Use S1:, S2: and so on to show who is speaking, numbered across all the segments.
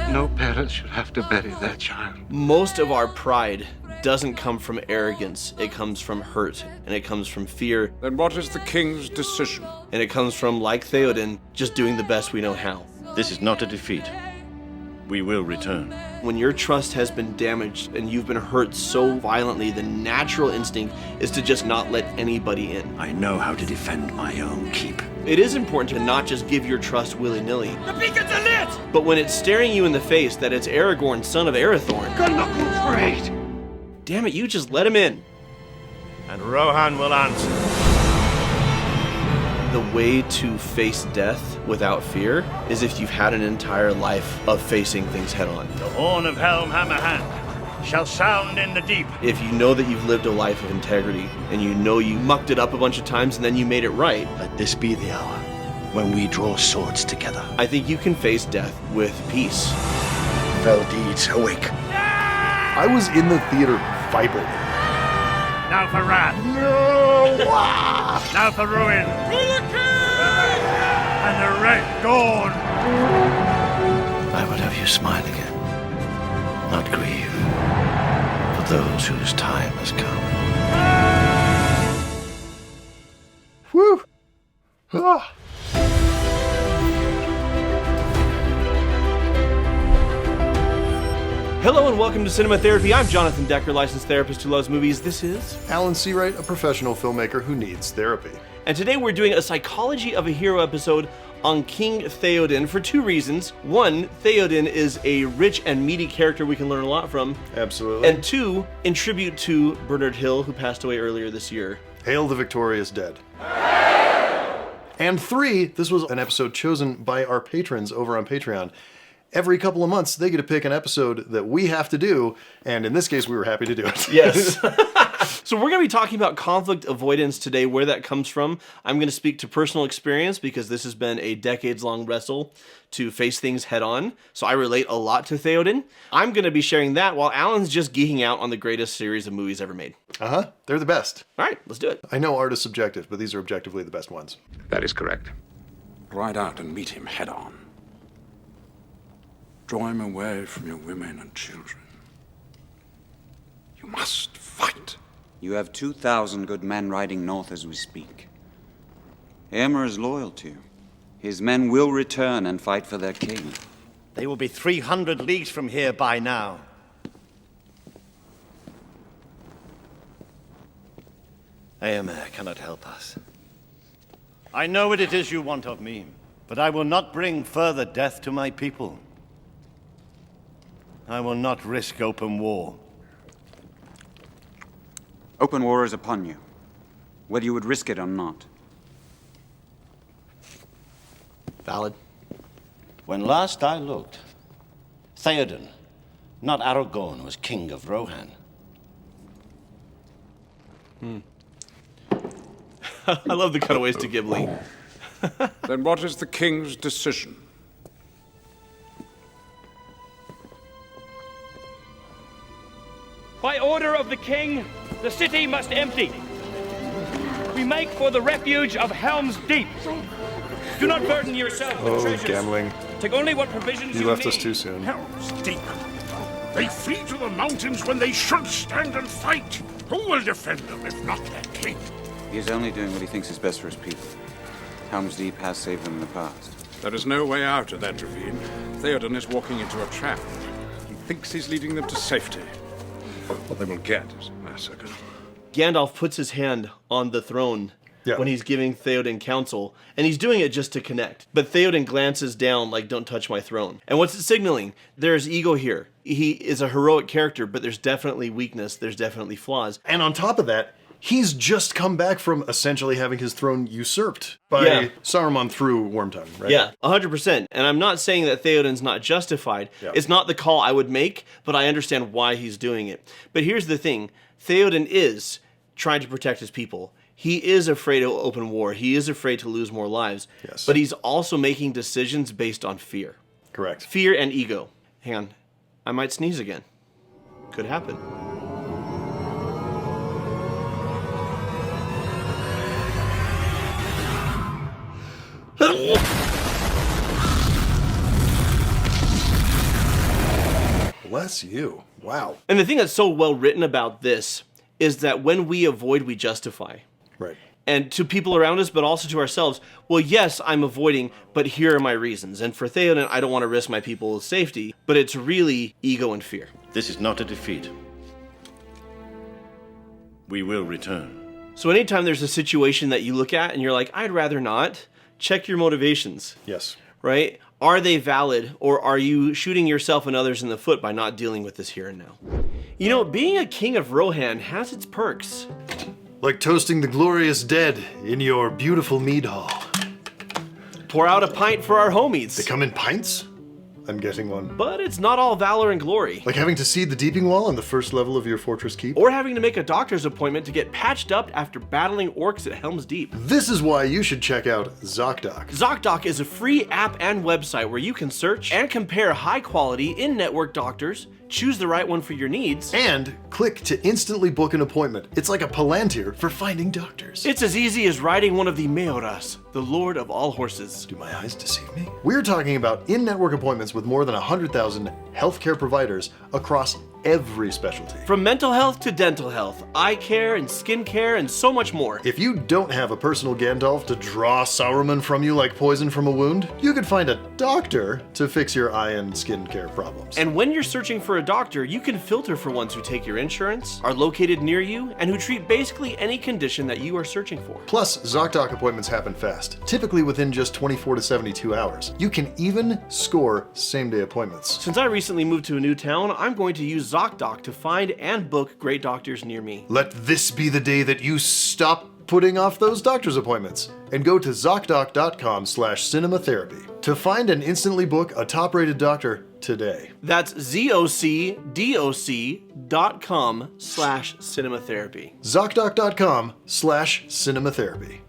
S1: No parent should have to bury their child.
S2: Most of our pride doesn't come from arrogance. It comes from hurt, and it comes from fear.
S3: Then what is the king's decision?
S2: And it comes from, like Theoden, just doing the best we know how.
S4: This is not a defeat. We will return.
S2: When your trust has been damaged and you've been hurt so violently, the natural instinct is to just not let anybody in.
S4: I know how to defend my own keep.
S2: It is important to not just give your trust willy-nilly.
S5: The beacons are lit!
S2: But when it's staring you in the face that it's Aragorn, son of Arathorn.
S1: Good knuckles, great!
S2: Damn it, you just let him in.
S4: And Rohan will answer.
S2: The way to face death without fear is if you've had an entire life of facing things head on.
S4: The horn of Helm Hammerhand shall sound in the deep.
S2: If you know that you've lived a life of integrity and you know you mucked it up a bunch of times and then you made it right,
S4: Let this be the hour when we draw swords together.
S2: I think you can face death with peace.
S4: Fell deeds awake.
S6: I was in the theater vibrating.
S4: Now for wrath. Now for ruin. And the red dawn. I would have you smile again, not grieve, for those whose time has come.
S6: Woo! Ah.
S2: Hello and welcome to Cinema Therapy. I'm Jonathan Decker, licensed therapist who loves movies. This is...
S6: Alan Seawright, a professional filmmaker who needs therapy.
S2: And today we're doing a Psychology of a Hero episode on King Theoden for two reasons. One, Theoden is a rich and meaty character we can learn a lot from.
S6: Absolutely.
S2: And two, in tribute to Bernard Hill, who passed away earlier this year.
S6: Hail the victorious dead. And three, this was an episode chosen by our patrons over on Patreon. Every couple of months, they get to pick an episode that we have to do, and in this case, we were happy to do it.
S2: Yes. So we're going to be talking about conflict avoidance today, where that comes from. I'm going to speak to personal experience because this has been a decades-long wrestle to face things head-on, so I relate a lot to Theoden. I'm going to be sharing that while Alan's just geeking out on the greatest series of movies ever made.
S6: Uh-huh. They're the best.
S2: All right, let's do it.
S6: I know art is subjective, but these are objectively the best ones.
S1: That is correct.
S3: Ride out and meet him head on. Draw him away from your women and children. You must fight.
S7: You have 2,000 good men riding north as we speak. Aemir is loyal to you. His men will return and fight for their king.
S4: They will be 300 leagues from here by now. Aemir cannot help us. I know what it is you want of me, but I will not bring further death to my people. I will not risk open war.
S7: Open war is upon you, whether you would risk it or not.
S2: Valid.
S8: When last I looked, Theoden, not Aragorn, was king of Rohan.
S2: I love the cutaways to Ghibli.
S3: Then what is the king's decision?
S5: By order of the king, the city must empty. We make for the refuge of Helm's Deep. Do not burden yourself with treasures.
S6: Gambling.
S5: Take only what provisions you
S6: You left
S5: need.
S6: us too soon.
S3: Helm's Deep. They flee to the mountains when they should stand and fight. Who will defend them if not their king?
S7: He is only doing what he thinks is best for his people. Helm's Deep has saved them in the past.
S3: There is no way out of that ravine. Theoden is walking into a trap. He thinks he's leading them to safety. What they will get is a massacre.
S2: Gandalf puts his hand on the throne when he's giving Theoden counsel, and he's doing it just to connect. But Theoden glances down like, don't touch my throne. And what's it signaling? There's ego here. He is a heroic character, but there's definitely weakness, there's definitely flaws.
S6: And on top of that, he's just come back from essentially having his throne usurped by Saruman through Wormtongue, right?
S2: Yeah, 100%. And I'm not saying that Theoden's not justified.
S6: Yeah.
S2: It's not the call I would make, but I understand why he's doing it. But here's the thing. Theoden is trying to protect his people. He is afraid of open war. He is afraid to lose more lives.
S6: Yes.
S2: But he's also making decisions based on fear.
S6: Correct.
S2: Fear and ego. Hang on. I might sneeze again. Could happen.
S6: Bless you. Wow.
S2: And the thing that's so well written about this is that when we avoid, we justify.
S6: Right.
S2: And to people around us, but also to ourselves, well, yes, I'm avoiding, but here are my reasons. And for Theoden, I don't want to risk my people's safety, but it's really ego and fear.
S8: This is not a defeat. We will return.
S2: So anytime there's a situation that you look at and you're like, I'd rather not, check your motivations.
S6: Yes.
S2: Right? Are they valid, or are you shooting yourself and others in the foot by not dealing with this here and now? You know, being a king of Rohan has its perks.
S6: Like toasting the glorious dead in your beautiful mead hall.
S2: Pour out a pint for our homies.
S6: They come in pints? I'm getting one.
S2: But it's not all valor and glory.
S6: Like having to seed the deeping wall on the first level of your fortress keep?
S2: Or having to make a doctor's appointment to get patched up after battling orcs at Helm's Deep.
S6: This is why you should check out ZocDoc.
S2: ZocDoc is a free app and website where you can search and compare high-quality in-network doctors, choose the right one for your needs,
S6: and click to instantly book an appointment. It's like a Palantir for finding doctors.
S2: It's as easy as riding one of the Mayoras, the lord of all horses.
S6: Do my eyes deceive me? We're talking about in-network appointments with more than 100,000 healthcare providers across every specialty.
S2: From mental health to dental health, eye care and skin care, and so much more.
S6: If you don't have a personal Gandalf to draw Sauron from you like poison from a wound, you could find a doctor to fix your eye and skin care problems.
S2: And when you're searching for a doctor, you can filter for ones who take your insurance, are located near you, and who treat basically any condition that you are searching for.
S6: Plus, ZocDoc appointments happen fast, typically within just 24 to 72 hours. You can even score same-day appointments.
S2: Since I recently moved to a new town, I'm going to use ZocDoc to find and book great doctors near me.
S6: Let this be the day that you stop putting off those doctor's appointments and go to ZocDoc.com/cinematherapy to find and instantly book a top-rated doctor today.
S2: That's ZocDoc.com/cinematherapy.
S6: ZocDoc.com/cinematherapy.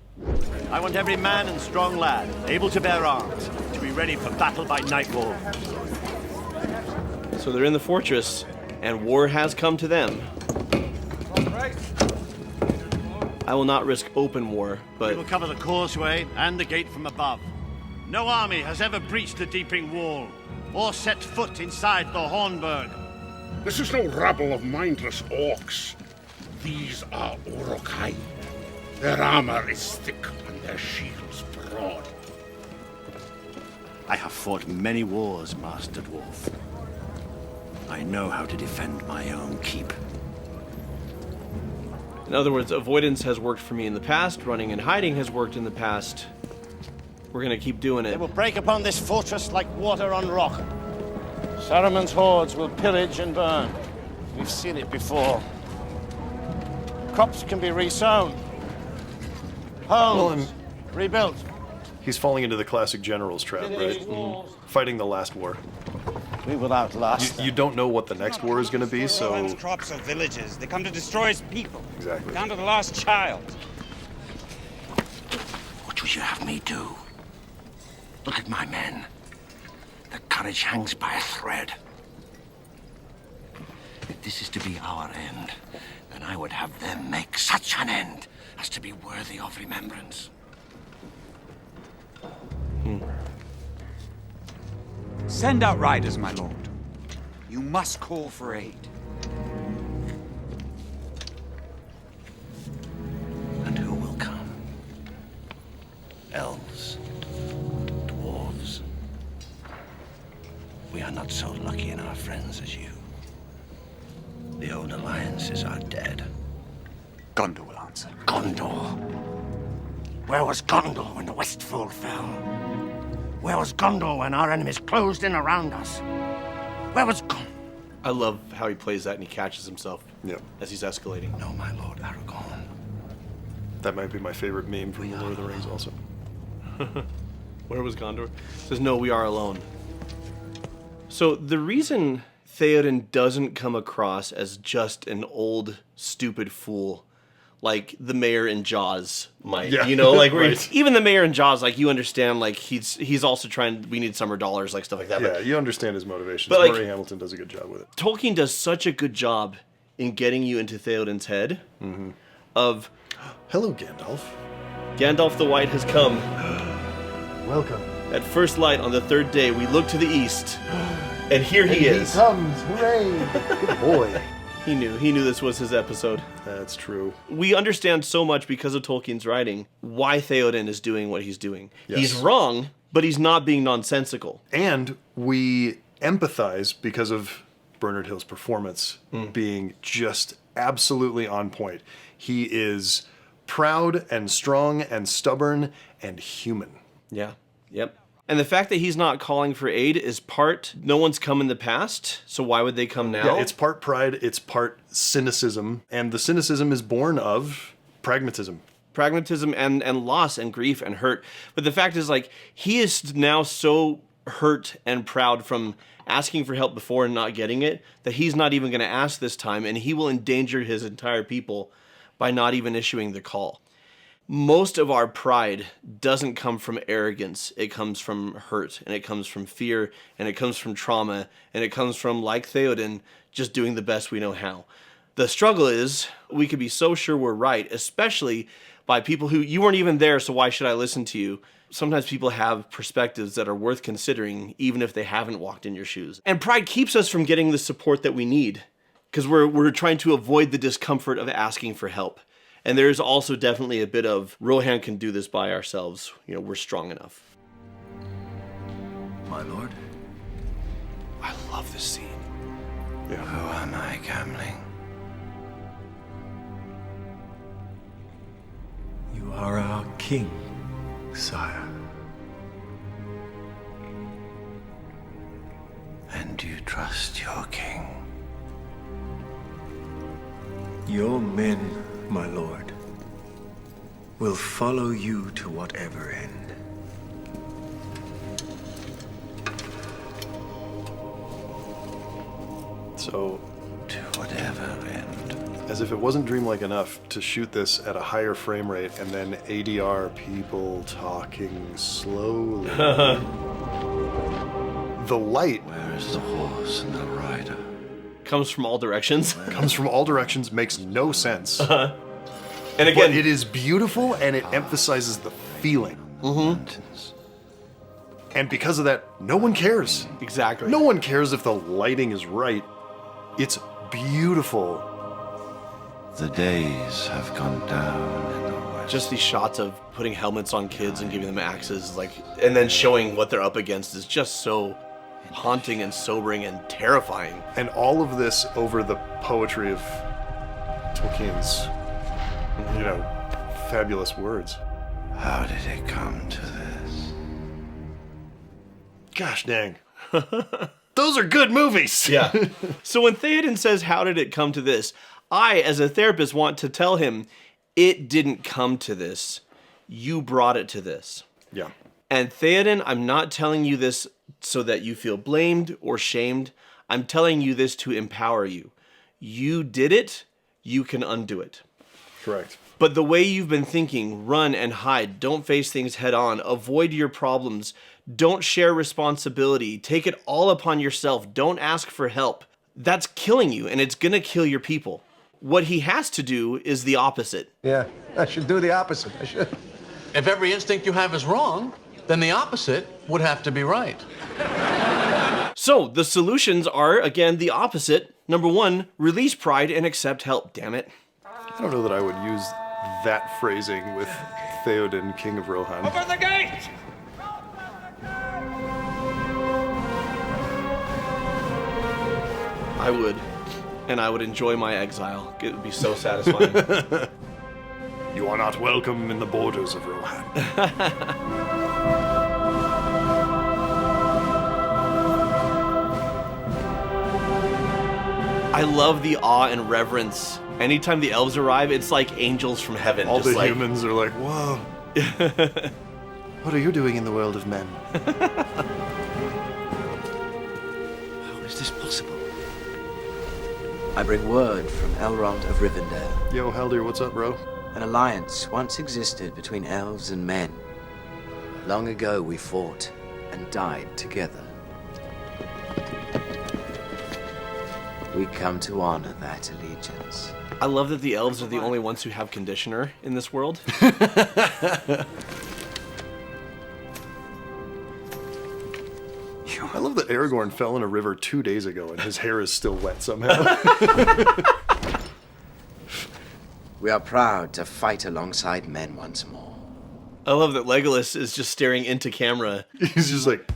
S8: I want every man and strong lad, able to bear arms, to be ready for battle by nightfall.
S2: So they're in the fortress, and war has come to them. I will not risk open war,
S8: We will
S2: but
S8: cover the causeway and the gate from above. No army has ever breached the deeping wall, or set foot inside the Hornburg.
S3: This is no rabble of mindless orcs. These are Urukai. Their armor is thick and their shields broad.
S8: I have fought many wars, Master Dwarf. I know how to defend my own keep.
S2: in other words, avoidance has worked for me in the past, running and hiding has worked in the past. We're gonna keep doing
S8: They
S2: it.
S8: will break upon this fortress like water on rock. Saruman's hordes will pillage and burn. We've seen it before. Crops can be resown. Homes rebuilt.
S6: He's falling into the classic general's trap, right? Fighting the last war.
S8: We will outlast
S6: You don't know what the next war is going to be, so...
S9: Rohan's crops are villages. They come to destroy his people.
S6: Exactly.
S9: Down to the last child.
S4: What would you have me do? Look at my men. Their courage hangs by a thread. If this is to be our end, then I would have them make such an end as to be worthy of remembrance.
S10: Send out riders, my lord.
S7: You must call for aid.
S4: And who will come? Elves, dwarves. We are not so lucky in our friends as you. The old alliances are dead.
S10: Gondor will answer.
S4: Gondor. Where was Gondor when the Westfold fell? Where was Gondor when our enemies closed in around us? Where was Gondor?
S2: I love how he plays that and he catches himself
S6: Yep.
S2: as he's escalating.
S4: No, my lord Aragorn.
S6: That might be my favorite meme from The Lord of the Rings also.
S2: Where was Gondor? Says, no, we are alone. So the reason Theoden doesn't come across as just an old, stupid fool like the mayor in Jaws might,
S6: Yeah.
S2: you know, like where
S6: Right.
S2: even the mayor in Jaws, like you understand, like he's also trying, we need summer dollars, like stuff like that.
S6: Yeah, you understand his motivations.
S2: But, like-
S6: Murray Hamilton does a good job with it.
S2: Tolkien does such a good job in getting you into Theoden's head of
S6: Hello, Gandalf.
S2: Gandalf the White has come.
S6: Welcome.
S2: At first light on the third day, we look to the east. And here he is.
S6: He comes, hooray! Good boy.
S2: He knew this was his episode.
S6: That's true.
S2: We understand so much because of Tolkien's writing why Theoden is doing what he's doing.
S6: Yes.
S2: He's wrong, but he's not being nonsensical.
S6: And we empathize because of Bernard Hill's performance being just absolutely on point. He is proud and strong and stubborn and human.
S2: Yeah. Yep. And the fact that he's not calling for aid is part, no one's come in the past, so why would they come now?
S6: Yeah, it's part pride, it's part cynicism, and the cynicism is born of pragmatism.
S2: Pragmatism and loss and grief and hurt. But the fact is, like, he is now so hurt and proud from asking for help before and not getting it that he's not even going to ask this time, and he will endanger his entire people by not even issuing the call. Most of our pride doesn't come from arrogance. It comes from hurt, and it comes from fear, and it comes from trauma, and it comes from, like Theoden, just doing the best we know how. The struggle is we could be so sure we're right, especially by people who, you weren't even there, so why should I listen to you? Sometimes people have perspectives that are worth considering, even if they haven't walked in your shoes. And pride keeps us from getting the support that we need, because we're trying to avoid the discomfort of asking for help. And there's also definitely a bit of, Rohan can do this by ourselves. You know, we're strong enough.
S4: My lord?
S2: I love this scene.
S4: Yeah. Who am I gambling?
S11: You are our king, sire.
S4: And you trust your king?
S11: Your men, my lord, will follow you to whatever end.
S6: So,
S4: to whatever end.
S6: As if it wasn't dreamlike enough to shoot this at a higher frame rate and then ADR people talking slowly. The light.
S4: Where is the horse and the rider?
S2: Comes from all directions.
S6: Comes from all directions, makes no sense.
S2: And again,
S6: but it is beautiful and it emphasizes the feeling. And because of that, no one cares.
S2: Exactly.
S6: No one cares if the lighting is right. It's beautiful.
S4: The days have gone down in the west.
S2: Just these shots of putting helmets on kids and giving them axes, like, and then showing what they're up against is just so haunting and sobering and terrifying.
S6: And all of this over the poetry of Tolkien's, you know, fabulous words.
S4: How did it come to this?
S6: Gosh dang. Those are good movies.
S2: Yeah. So when Theoden says, how did it come to this? I, as a therapist, want to tell him, it didn't come to this. You brought it to this.
S6: Yeah.
S2: And Theoden, I'm not telling you this so that you feel blamed or shamed. I'm telling you this to empower you. You did it, you can undo it.
S6: Correct.
S2: But the way you've been thinking, run and hide, don't face things head on, avoid your problems, don't share responsibility, take it all upon yourself, don't ask for help. That's killing you, and it's gonna kill your people. What he has to do is the opposite.
S12: Yeah, I should do the opposite. I should.
S13: If every instinct you have is wrong, then the opposite would have to be right.
S2: So the solutions are, again, the opposite. Number one, release pride and accept help, damn it.
S6: I don't know that I would use that phrasing with Theoden, King of Rohan.
S5: Open the gate!
S2: I would. And I would enjoy my exile. It would be so satisfying.
S6: You are not welcome in the borders of Rohan.
S2: I love the awe and reverence. Anytime the elves arrive, it's like angels from heaven.
S6: All
S2: just
S6: the
S2: like...
S6: humans are like, whoa. What are you doing in the world of men?
S14: How is this possible? I bring word from Elrond of Rivendell.
S6: Yo, Haldir, what's up, bro?
S14: An alliance once existed between elves and men. Long ago we fought and died together. We come to honor that allegiance.
S2: I love that the elves are the only ones who have conditioner in this world.
S6: I love that Aragorn fell in a river 2 days ago and his hair is still wet somehow.
S14: We are proud to fight alongside men once more.
S2: I love that Legolas is just staring into camera.
S6: He's just like...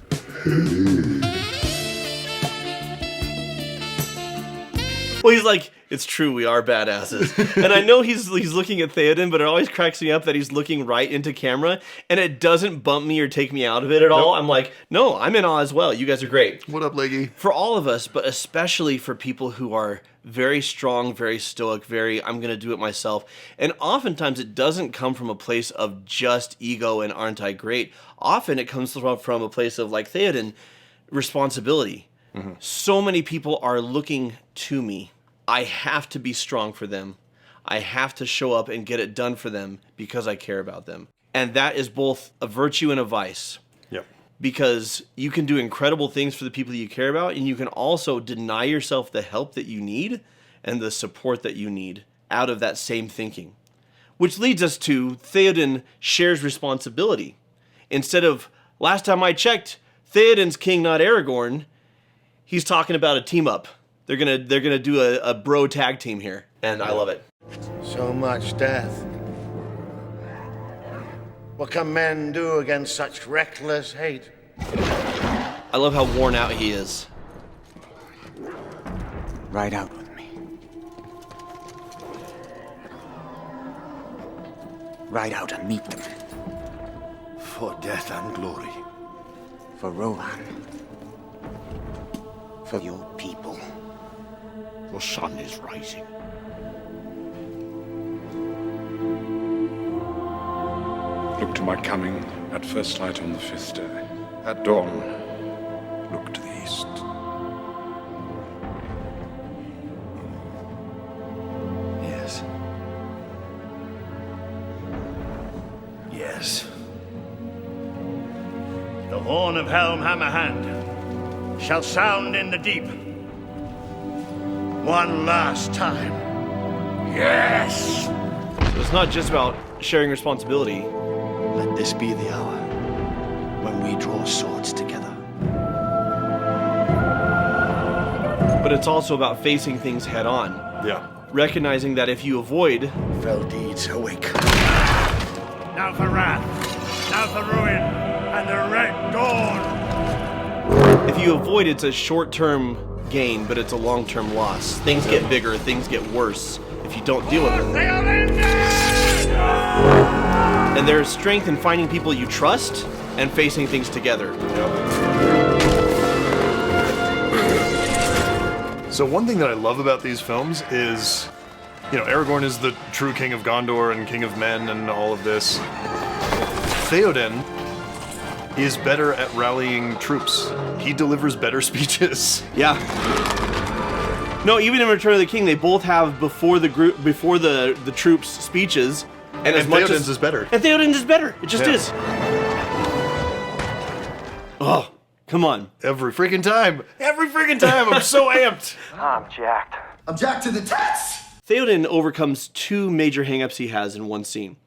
S2: Well, he's like, it's true, we are badasses. And I know he's looking at Theoden, but it always cracks me up that he's looking right into camera, and it doesn't bump me or take me out of it at all. I'm like, no, I'm in awe as well. You guys are great.
S6: What up, Leggy?
S2: For all of us, but especially for people who are very strong, very stoic, very, I'm going to do it myself. And oftentimes it doesn't come from a place of just ego and aren't I great. Often it comes from a place of, like Theoden, responsibility. Mm-hmm. So many people are looking to me. I have to be strong for them. I have to show up and get it done for them because I care about them. And that is both a virtue and a vice.
S6: Yep.
S2: Because you can do incredible things for the people that you care about, and you can also deny yourself the help that you need and the support that you need out of that same thinking. Which leads us to Theoden shares responsibility. Instead of, last time I checked, Theoden's king, not Aragorn, he's talking about a team up. They're gonna do a bro tag team here, and I love it.
S8: So much death. What can men do against such reckless hate?
S2: I love how worn out he is.
S10: Ride out with me. Ride out and meet them.
S12: For death and glory.
S10: For Rohan. For your people.
S3: The sun is rising. Look to my coming at first light on the 5th day. At dawn, look to the east.
S12: Yes. Yes.
S8: The horn of Helm Hammerhand shall sound in the deep. One last time. Yes!
S2: So it's not just about sharing responsibility.
S11: Let this be the hour when we draw swords together.
S2: But it's also about facing things head on.
S6: Yeah.
S2: Recognizing that if you avoid...
S8: Fell deeds awake. Now for wrath. Now for ruin. And the red dawn.
S2: If you avoid, it's a short-term gain, but it's a long-term loss. Things get bigger, things get worse if you don't deal with them. And there's strength in finding people you trust and facing things together.
S6: So one thing that I love about these films is, you know, Aragorn is the true king of Gondor and king of men and all of this. Theoden is better at rallying troops. He delivers better speeches.
S2: Yeah. No, even in Return of the King, they both have before the troops speeches, and as much
S6: Theoden's is better.
S2: And Theoden's is better. It just is. Oh, come on!
S6: Every freaking time. Every freaking time. I'm so amped.
S15: I'm jacked.
S12: I'm jacked to the tits!
S2: Theoden overcomes two major hangups he has in one scene.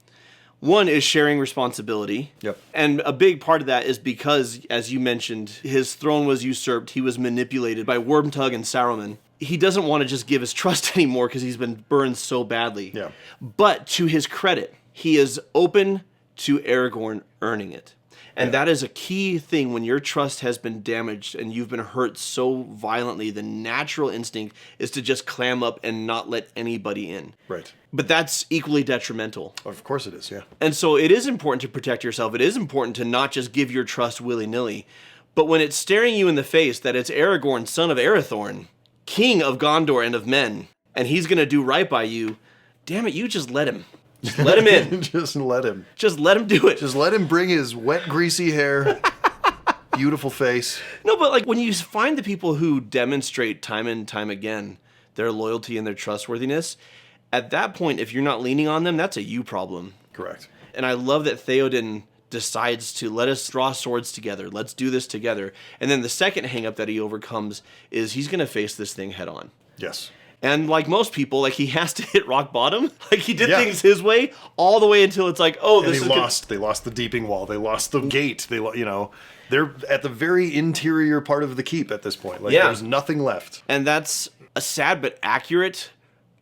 S2: One is sharing responsibility.
S6: Yep.
S2: And a big part of that is because, as you mentioned, his throne was usurped. He was manipulated by Wormtug and Saruman. He doesn't want to just give his trust anymore because he's been burned so badly.
S6: Yeah.
S2: But to his credit, he is open to Aragorn earning it. And that is a key thing when your trust has been damaged and you've been hurt so violently. The natural instinct is to just clam up and not let anybody in.
S6: Right.
S2: But that's equally detrimental.
S6: Of course it is, yeah.
S2: And so it is important to protect yourself. It is important to not just give your trust willy-nilly. But when it's staring you in the face that it's Aragorn, son of Arathorn, king of Gondor and of men, and he's going to do right by you, damn it, you just let him. Just let him in.
S6: Just let him.
S2: Just let him do it.
S6: Just let him bring his wet, greasy hair, beautiful face.
S2: No, but like when you find the people who demonstrate time and time again their loyalty and their trustworthiness, at that point, if you're not leaning on them, that's a you problem.
S6: Correct.
S2: And I love that Theoden decides to let us draw swords together. Let's do this together. And then the second hang-up that he overcomes is he's going to face this thing head on.
S6: Yes.
S2: And like most people, like he has to hit rock bottom. Like he did things his way all the way until it's like, oh, this is
S6: They lost the deeping wall. They lost the gate. They're at the very interior part of the keep at this point. Like there's nothing left.
S2: And that's a sad but accurate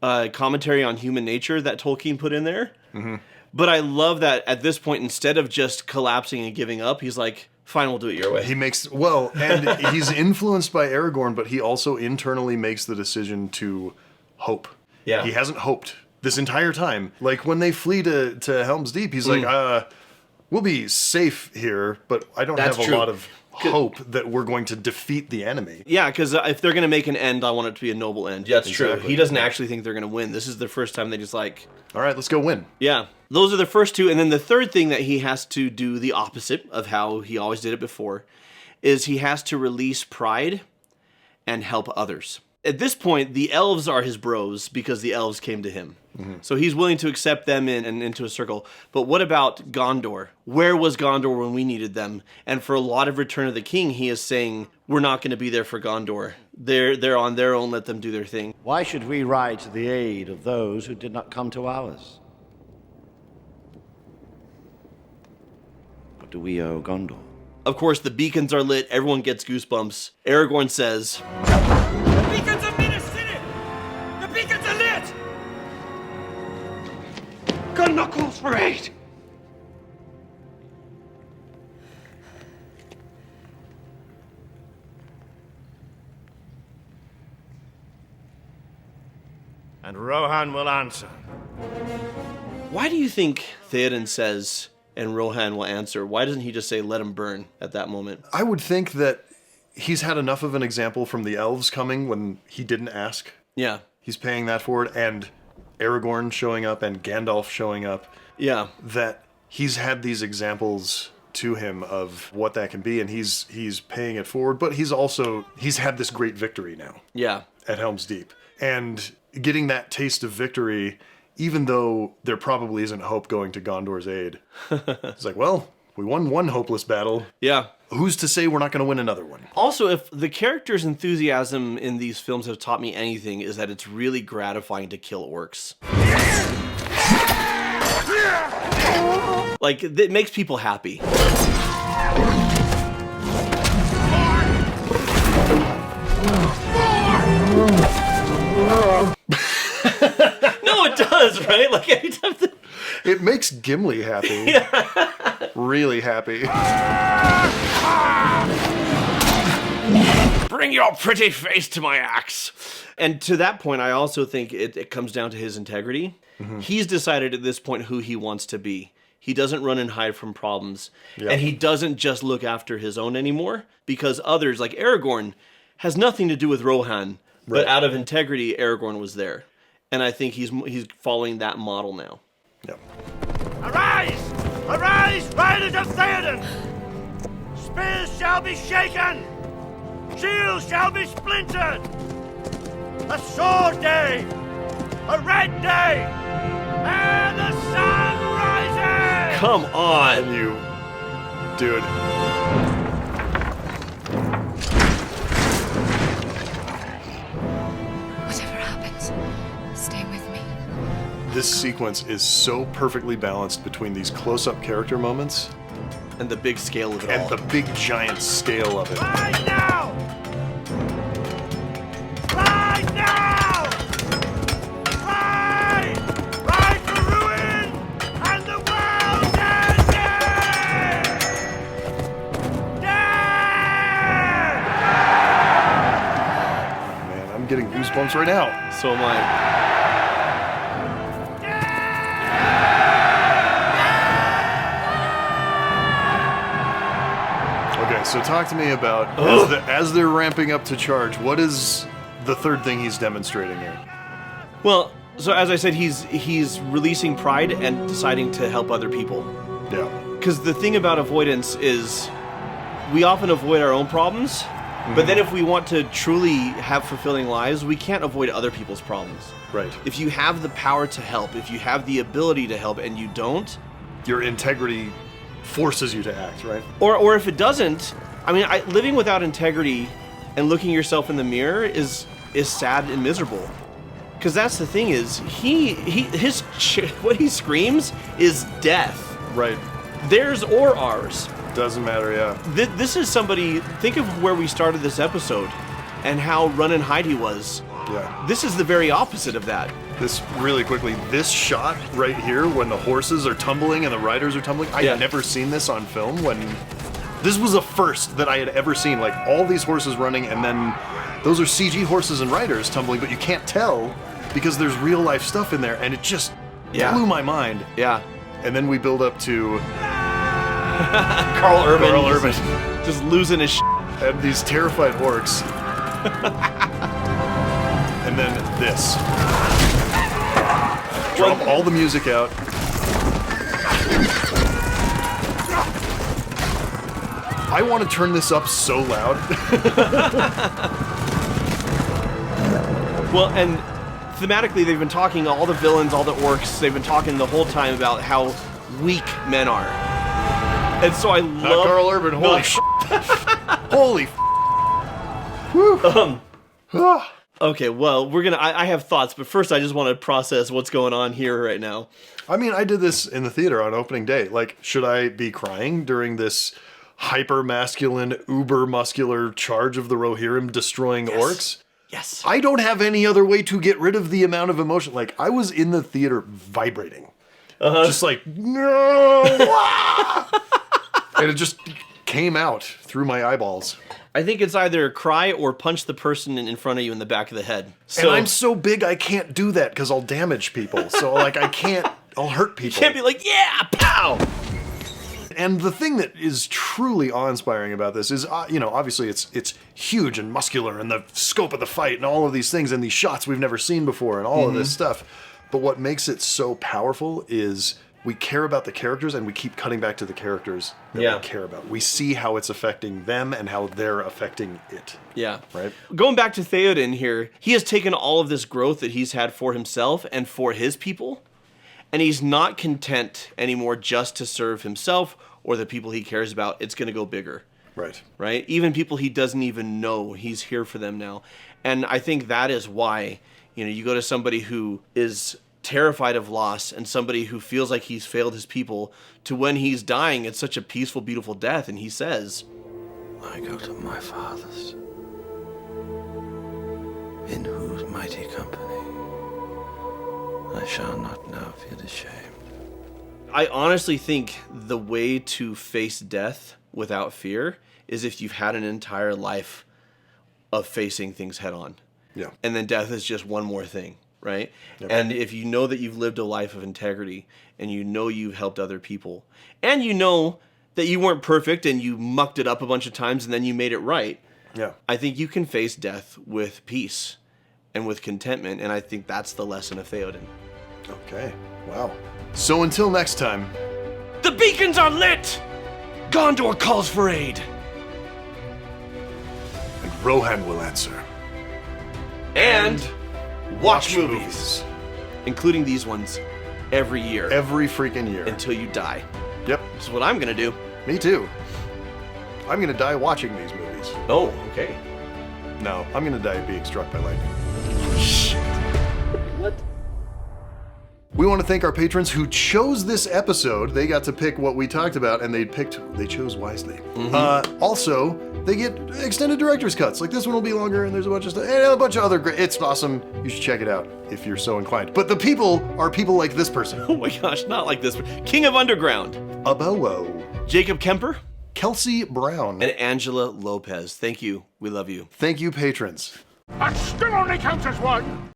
S2: commentary on human nature that Tolkien put in there.
S6: Mm-hmm.
S2: But I love that at this point, instead of just collapsing and giving up, he's like, fine, we'll do it your way.
S6: And he's influenced by Aragorn, but he also internally makes the decision to hope.
S2: Yeah.
S6: He hasn't hoped this entire time. Like when they flee to Helm's Deep, he's like, we'll be safe here, but I don't have a lot of hope that we're going to defeat the enemy.
S2: Yeah, because if they're going to make an end, I want it to be a noble end. Yeah, that's true. He doesn't actually think they're going to win. This is the first time they just like...
S6: All right, let's go win.
S2: Yeah. Those are the first two. And then the third thing that he has to do the opposite of how he always did it before is he has to release pride and help others. At this point, the elves are his bros because the elves came to him. Mm-hmm. So he's willing to accept them in and into a circle. But what about Gondor? Where was Gondor when we needed them? And for a lot of Return of the King, he is saying, we're not going to be there for Gondor. They're on their own, let them do their thing.
S8: Why should we ride to the aid of those who did not come to ours? What do we owe Gondor?
S2: Of course, the beacons are lit. Everyone gets goosebumps. Aragorn says...
S5: The beacons are in the city! The beacons are lit!
S1: Gun knuckles for 8!
S8: And Rohan will answer.
S2: Why do you think Theoden says, and Rohan will answer? Why doesn't he just say, let him burn at that moment?
S6: I would think that he's had enough of an example from the elves coming when he didn't ask.
S2: Yeah.
S6: He's paying that forward, and Aragorn showing up and Gandalf showing up.
S2: Yeah.
S6: That he's had these examples to him of what that can be, and he's paying it forward, but he's had this great victory now.
S2: Yeah.
S6: At Helm's Deep. And getting that taste of victory, even though there probably isn't hope going to Gondor's aid. It's like, well, we won one hopeless battle.
S2: Yeah.
S6: Who's to say we're not going to win another one?
S2: Also, if the character's enthusiasm in these films have taught me anything, is that it's really gratifying to kill orcs. Like, it makes people happy. No, it does, right? Like, anytime
S6: it makes Gimli happy.
S2: Yeah.
S6: Really happy.
S2: Bring your pretty face to my axe. And to that point, I also think it comes down to his integrity. Mm-hmm. He's decided at this point who he wants to be. He doesn't run and hide from problems. Yep. And he doesn't just look after his own anymore, because others, like Aragorn, has nothing to do with Rohan. Right. But out of integrity, Aragorn was there. And I think he's following that model now.
S6: Yep.
S5: Arise! Arise, riders of Theoden! Spears shall be shaken! Shields shall be splintered! A sword day! A red day! And the sun rises!
S2: Come on,
S6: you dude.
S15: Whatever happens, stay with me.
S6: This sequence is so perfectly balanced between these close-up character moments
S2: and the big scale of it
S6: and the big giant scale of it.
S5: Right now! Right now! Right! Right for ruin and the world's ending! Death!
S6: Man, I'm getting goosebumps right now.
S2: So am I.
S6: Okay, so talk to me about, as they're ramping up to charge, what is the third thing he's demonstrating here?
S2: Well, so as I said, he's releasing pride and deciding to help other people.
S6: Yeah.
S2: Because the thing about avoidance is we often avoid our own problems, but then if we want to truly have fulfilling lives, we can't avoid other people's problems.
S6: Right.
S2: If you have the power to help, if you have the ability to help and you don't,
S6: your integrity forces you to act, right?
S2: Or if it doesn't, I mean, living without integrity and looking yourself in the mirror is sad and miserable. Because that's the thing is, what he screams is death.
S6: Right.
S2: Theirs or ours.
S6: Doesn't matter, yeah.
S2: This is somebody, think of where we started this episode and how run and hide he was.
S6: Yeah.
S2: This is the very opposite of that.
S6: This, really quickly, this shot right here when the horses are tumbling and the riders are tumbling, I had never seen this on film. This was a first that I had ever seen, like all these horses running and then those are CG horses and riders tumbling, but you can't tell because there's real life stuff in there and it just blew my mind.
S2: Yeah.
S6: And then we build up to
S2: Carl Urban. Just losing his shit.
S6: And these terrified orcs. And then this. Drop all the music out. I want to turn this up so loud.
S2: Well, and thematically, they've been talking, all the villains, all the orcs, they've been talking the whole time about how weak men are. And so I love...
S6: Not Carl Urban, holy shit. Holy
S2: Whew. Okay, well, I have thoughts, but first I just want to process what's going on here right now.
S6: I mean, I did this in the theater on opening day. Like, should I be crying during this hyper-masculine, uber-muscular charge of the Rohirrim destroying orcs?
S2: Yes.
S6: I don't have any other way to get rid of the amount of emotion. Like, I was in the theater vibrating. Just like, no! And it just came out through my eyeballs.
S2: I think it's either cry or punch the person in front of you in the back of the head. So,
S6: and I'm so big I can't do that because I'll damage people. So, like, I'll hurt people.
S2: You can't be like, yeah, pow!
S6: And the thing that is truly awe-inspiring about this is, obviously it's huge and muscular and the scope of the fight and all of these things and these shots we've never seen before and all of this stuff. But what makes it so powerful is we care about the characters and we keep cutting back to the characters that we care about. We see how it's affecting them and how they're affecting it.
S2: Yeah.
S6: Right?
S2: Going back to Theoden here, he has taken all of this growth that he's had for himself and for his people, and he's not content anymore just to serve himself or the people he cares about. It's going to go bigger.
S6: Right.
S2: Right? Even people he doesn't even know, he's here for them now. And I think that is why, you go to somebody who is terrified of loss and somebody who feels like he's failed his people to when he's dying, it's such a peaceful, beautiful death. And he says,
S4: I go to my fathers, in whose mighty company I shall not now feel ashamed.
S2: I honestly think the way to face death without fear is if you've had an entire life of facing things head on.
S6: Yeah.
S2: And then death is just one more thing, right?
S6: Yep.
S2: And if you know that you've lived a life of integrity and you know you've helped other people and you know that you weren't perfect and you mucked it up a bunch of times and then you made it right, I think you can face death with peace and with contentment. And I think that's the lesson of Theoden.
S6: Okay. Wow. So until next time.
S2: The beacons are lit! Gondor calls for aid.
S6: And Rohan will answer.
S2: And watch movies. Including these ones every year.
S6: Every freaking year.
S2: Until you die.
S6: Yep.
S2: This is what I'm gonna do.
S6: Me too. I'm gonna die watching these movies.
S2: Oh, okay.
S6: No, I'm gonna die being struck by lightning.
S2: Shit. What?
S6: We want to thank our patrons who chose this episode. They got to pick what we talked about, and they chose wisely. Also, they get extended director's cuts. Like this one will be longer, and there's a bunch of stuff, and a bunch of other great. It's awesome. You should check it out if you're so inclined. But the people are people like this person.
S2: Oh my gosh, not like this. King of Underground.
S6: Abowo.
S2: Jacob Kemper.
S6: Kelsey Brown.
S2: And Angela Lopez. Thank you. We love you.
S6: Thank you, patrons.
S3: That still only counts as one.